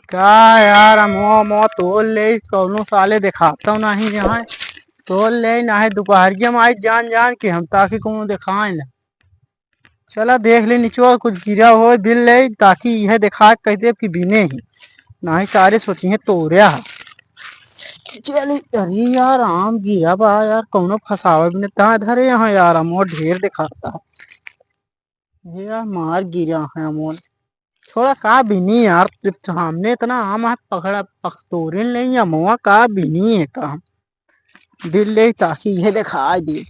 का यार हम तोल ले कौनो साले दिखाता हूँ नहीं यहाँ तोल ले ना है दोपहरिया में आई जान जान के हम ताकि कौनो दिखाए ना। चला देख ले नीचवा कुछ गिरा हो बिल ले ताकि यह दिखा कह दे कि बिने ही ना ही सारे सोचिए तोड़या है। चल अरे यार आम गिरा बा यार कौनो फसावे भी नहीं धरे यहाँ यार अमोर ढेर दिखाता है यार मार गिरा है अमोर थोड़ा का बिनी यार सामने इतना आम है पकड़ा तोड़े नहीं अमुआ का बिनी है का बिल ले ताकि ये दिखाई दे।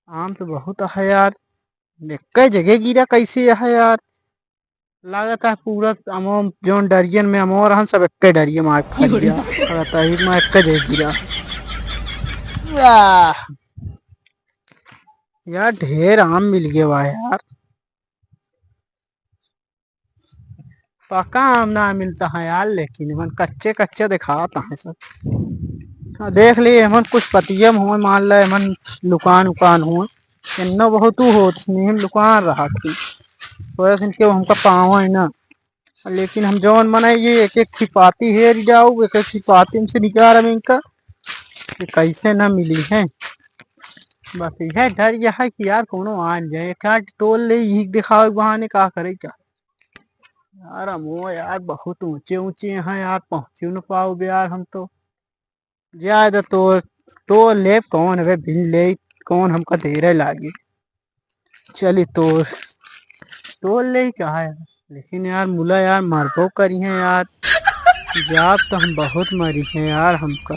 आम तो बहुत है यार कई जगह गिरा कैसे है यार लागत है पूरा अमो जो डरियन में अमोर हम सब एक डरिए में फट गया लगता है मैं एक जगह गिरा यार ढेर आम मिल गया हुआ यार पक्का आम ना मिलता है यार लेकिन मन कच्चे कच्चे दिखाता है सब। देख लिए हमन कुछ पतियम हो मान ले मन दुकान उकान हो इन्ना बहुत हो हम दुकान रहा थी इनके हमका पावा है ना लेकिन हम जौन मना ये एक एक खिपाती हेर जाऊ एक एक खिपाती से निकाल हम इनका कैसे ना मिली है। बस यह डर यह है कि यार कोनो आन जाए क्या टोल ले ही दिखाओ बहाने का करे क्या यार अमो यार बहुत ऊंचे ऊंचे हैं यार पहुंच न पाओ यार हम तो ज्यादा तो ले कौन है बिल ले कौन हमका देरे लागे चली तो ले क्या है लेकिन यार मुला यार मरबो करी है यार जाब तो हम बहुत मरी है यार हमका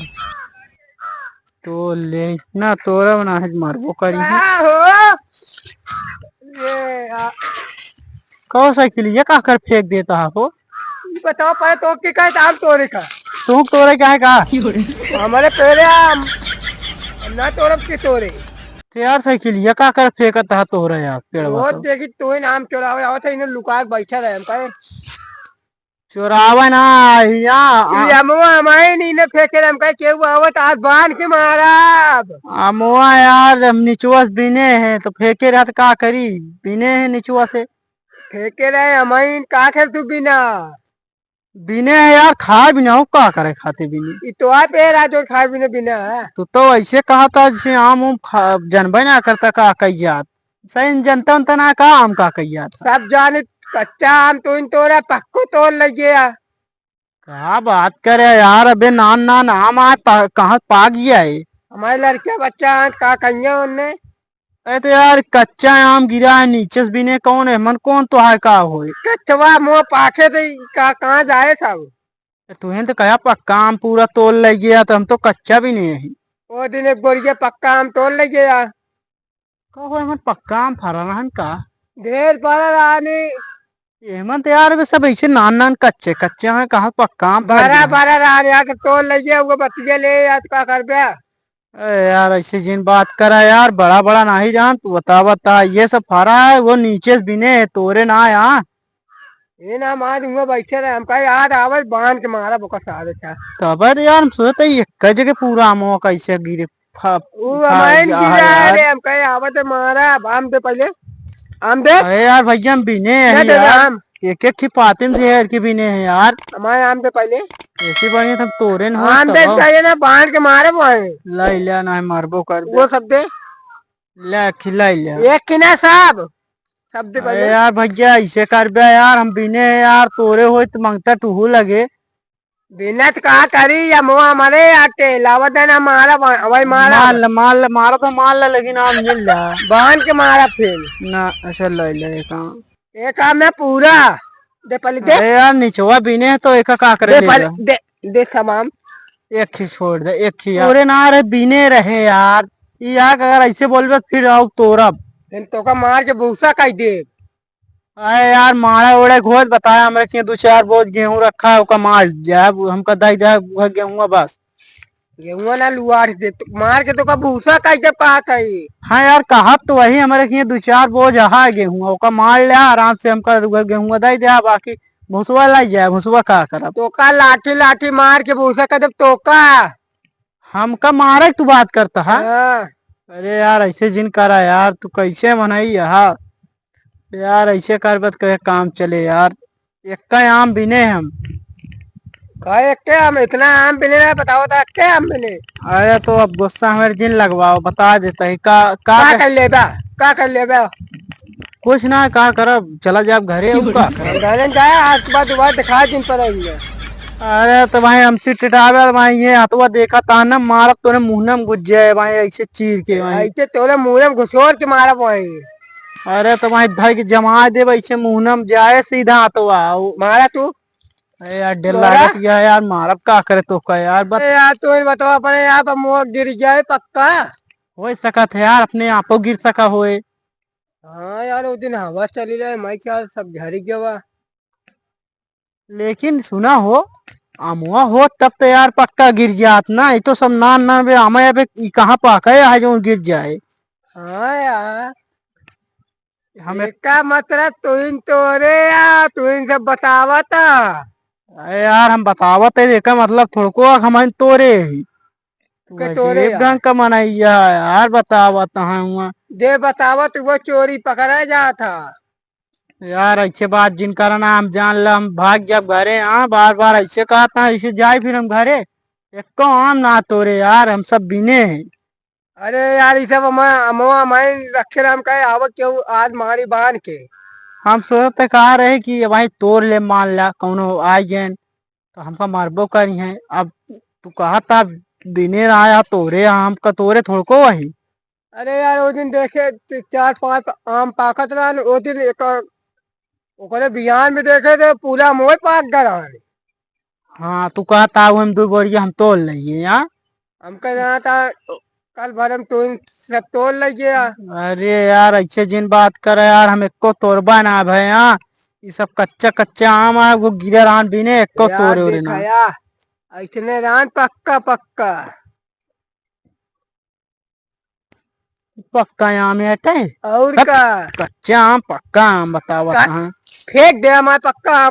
तो ले ना तोरा बना है मरबो करी है कौ साइकिल ये का कर फेंक देता है वो बताओ पहले तो के का आम तोड़े का तू तोरे क्या है का हमारे पहले आम ना तोड़ब के तोड़े तो यार साइकिल ये का कर फेंकता है तोरा यार पेड़ वो देखी तो ही नाम चोरावे आवत है इन्हें लुका के बैठा रहे हम कहे चोरावा ना यहाँ अमुआ हमारे नहीं ने फेंके हम कहे केहू आवत आज बांध के मारब अमुआ यार हम निचुआ से बिने हैं तो फेंके रहा तो का करी बिने हैं निचुआ से फेंके रहे हमारी का खेल तू बिना बिने है यार खा बिना हो का करे खाते बिने तो आप जो खाए बिना बिना तो ऐसे कहा था जैसे आम उम जनबे ना करता का कैयात सही जनता उनता ना का आम का कैयात सब जाने कच्चा आम तो इन तोड़ा पक्को तोड़ लगे क्या बात करे यार अबे नान नान आम आज कहाँ पा गया है हमारे लड़के बच्चा का कहिया उनने अरे तो यार कच्चा आम गिरा है नीचे से बिने कौन है मन कौन तो है का हो कच्चवा मुँह पाखे थे का कहाँ जाए सब तुहे तो कहा पक्का आम पूरा तोड़ ले गया तो हम तो कच्चा भी नहीं है वो दिन एक बोरिया पक्का आम तोड़ लगे कहो मन पक्का आम फरा रहन का ढेर पड़ा रानी एमन तो यार वे सब ऐसे नान नान कच्चे कच्चे हैं कहाँ पक्का आम बड़ा बड़ा रानी आके तोड़ लगे वो बतिया ले आज का कर बे यार ऐसे जिन बात करा यार बड़ा बड़ा नहीं जान तू बता ये सब फरा है वो नीचे से बिने तोरे ना यहाँ ये ना मार दूंगा बैठे रहे हम कहे यार आवाज बांध के मारा बोका सारे था तब यार हम सोचते एक जगह पूरा आमो कैसे गिरे हम कहे आवाज मारा आम दे पहले आम दे अरे यार भैया हम बिने हैं यार एक एक खिपाते से यार के बिने हैं यार हमारे आम दे पहले ऐसे बढ़िया तब तोरे आम दे चाहिए ना बांध के मारे वो लाई लिया ना मारबो कर वो सब दे ले खिलाई लिया एक किना सब दे पहले यार भैया ऐसे कर बे यार हम बिने हैं यार तोरे हो तो मांगता तू लगे बिना तो कहा करी या मुआ मरे आटे लावत है ना मारा वही मारा मारा तो मार ला लेकिन आम मिल जा बांध के मारा फिर ना अच्छा ले ले एक काम ना पूरा दे पहले दे यार निचवा बिने तो एक का करे दे तमाम एक ही छोड़ दे एक ही तोरे ना रहे बिने रहे यार यार अगर ऐसे बोलबे फिर आओ तोरब तो का मार के भूसा कह दे अरे यार मारा ओड़े घोष बताया हमारे के 2-4 बोझ गेहूं रखा है उसका मार जाए हमका दई जाए गेहूं बस गेहूं ना लुआर दे तो मार के तो का भूसा कह दे कहा कही हाँ यार कहा तो वही हमारे के 2-4 बोझ है गेहूं उसका मार लिया आराम से हमका गेहूं दई दिया बाकी भूसवा लाई जाए भूसवा का कर तो का लाठी लाठी मार के भूसा कह दे तो का हमका मारे तू बात करता है अरे यार ऐसे जिन करा यार तू कैसे मनाई यार ऐसे कर बत कहे काम चले यार एक का आम बिने हम कहे के आम इतना आम मिले ना, बताओ तो के आम मिले। अरे तो अब गुस्सा हमारे जिन लगवाओ, बता देता है का कर ले बा, का कर ले बा। कुछ ना का करब, चला जाब घरे अब का करब। गार्डन जाए आज के बाद दोबारा दिखा दिन पर आएंगे। अरे तो भाई हमसे टिटावे तो भाई ये हथुआ देखा ताना मारब तोरे मुंह में घुस जाए भाई, ऐसे चीर के भाई। ऐसे तोरे मुंह में घुसोर के मारा वही। अरे तो भाई धर के जमा दे ऐसे मुंह में जाए सीधा हथुआ मारा तू। अरे यार डर मारा? लागत यार मारब का करे तो का यार बस। अरे यार तू ही बताओ, अपने यहाँ पर मुंह गिर जाए पक्का। हो सकत है यार, अपने आपो गिर सका होए। हाँ यार उस दिन हवा चली रहे, मैं क्या सब झड़ गया। लेकिन सुना हो, अमुआ हो तब तो यार पक्का गिर जात ना, ये तो सब नान नान बे हमें अबे कहाँ पाका है जो गिर जाए। हाँ यार हमें इसका मतलब तुम तोरे या तुम सब बतावा था। अरे यार हम बतावत है, देखा मतलब थोड़को हम तोरे ही तू के तोरे अजीब यार ढंग का मनैया है यार, बतावत है हुआ। जे बतावा तू वो चोरी पकड़ा जा था। यार अच्छे बात जिन कारण हम जान ला हम भाग जब घरे, हाँ बार बार ऐसे कहा था ऐसे जाए फिर हम घरे एक आम ना तोरे यार, हम सब बिने हैं। अरे यार ये सब अमवा मैं रखे राम का आवक क्यों आज मारी बांध के। हम सोचते कहा रहे कि भाई तोड़ ले, मान ला कौनो आ जाए तो हमका मारबो करी है। अब तू कहा था बिने रहा तोरे, हम का तोरे थोड़को वही। अरे यार वो दिन देखे चार पांच आम पाकत रहा, वो दिन एक ओकरे बिहान में देखे थे पूरा मोह पाक गया। हाँ तू कहा था हम दो बोरिया हम तोड़ लेंगे यहाँ। हमका यहाँ था कल भर हम तो सब तोड़ लगे। अरे यार ऐसे जिन बात करे यार, हम एको तोड़बा ना भाई, यहाँ ये सब कच्चा कच्चा आम है, वो गिरे रान बिने एको यार तोड़े उड़े देखा ना। यार ऐसने रान पक्का पक्का। पक्का आम है और हट, का कच्चा आम पक्का आम बतावत का- हाँ। फेंक दे हमारे पक्का।